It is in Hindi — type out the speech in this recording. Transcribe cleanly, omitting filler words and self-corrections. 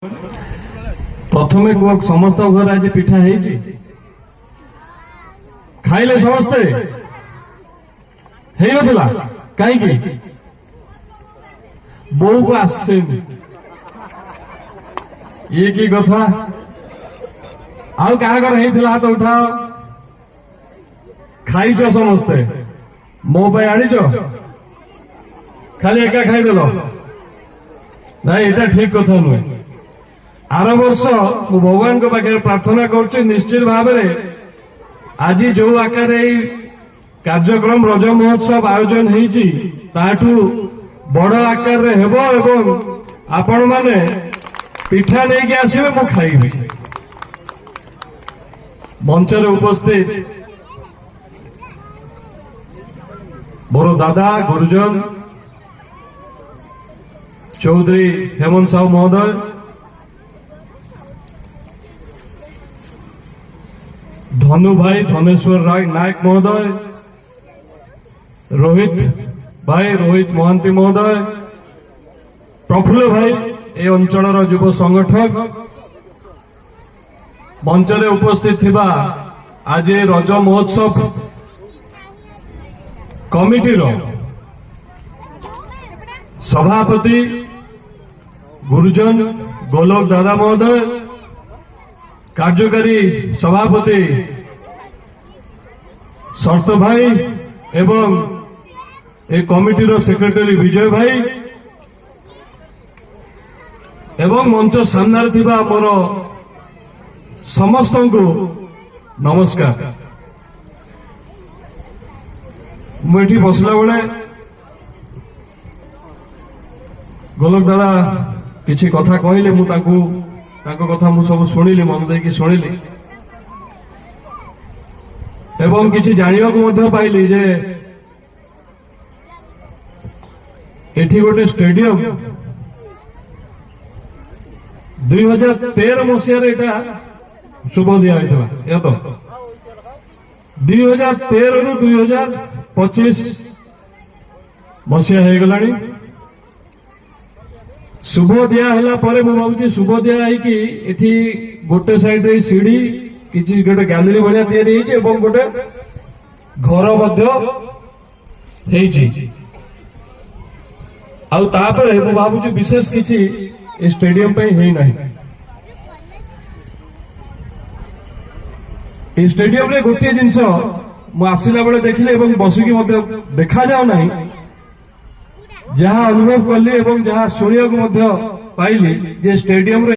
प्रथमे समस्त घर आज पिठा खाइले समस्ते कहीं बो को आसे ये की कथा क्या हाथ उठाओ खाइच समस्ते मो पे आनीच खाली एका खाईदेल ना ये ठीक कथा नुहे आर वर्ष मु भगवान को पाखे प्रार्थना कर निश्चित भाव आज जो आकार कार्यक्रम रज महोत्सव आयोजन होठू बड़ आकार आपण माने पिठा नहीं आसवे मु खाइबी मंचर उपस्थित मोर दादा गुरुजन चौधरी हेमंत साहू महोदय धनु भाई धनेश्वर राय नायक महोदय रोहित भाई रोहित महांती महोदय प्रफुल्ल भाई ए अंचल युव संगठक मंचरे उपस्थित थिबा आज रज महोत्सव कमिटी सभापति गुरुजन गोलोक दादा महोदय कार्यकारी सभापति शर्त भाई एवं ए कमिटीर सेक्रेटरी विजय भाई एवं मंच सामने थिबा मोर समस्त को नमस्कार। मुझे बसला बेले गोलोक दादा किसी कथा कहले कथा मु सब शुणिली मन देकी शुणिली एवं किसी जानिबा को पाइली जे एठी गोटे स्टेडियम 2013 मसीह शुभ दिया तो 2013 रु 2025 मसीहा हो गलानी शुभ दिया है भावी शुभ दिया है गोटे साइड रे सीढ़ी किसी गोटे गैलरी भाया गोटे घर भावुँ विशेष किसी स्टेडियम स्टेडियम रे गोटे जिनस मुसला बेले देखिले बसिकी देखा जाऊ ना जहाँ अनुभव कली जहाँ शुणा पाइली जे स्टेडियम रे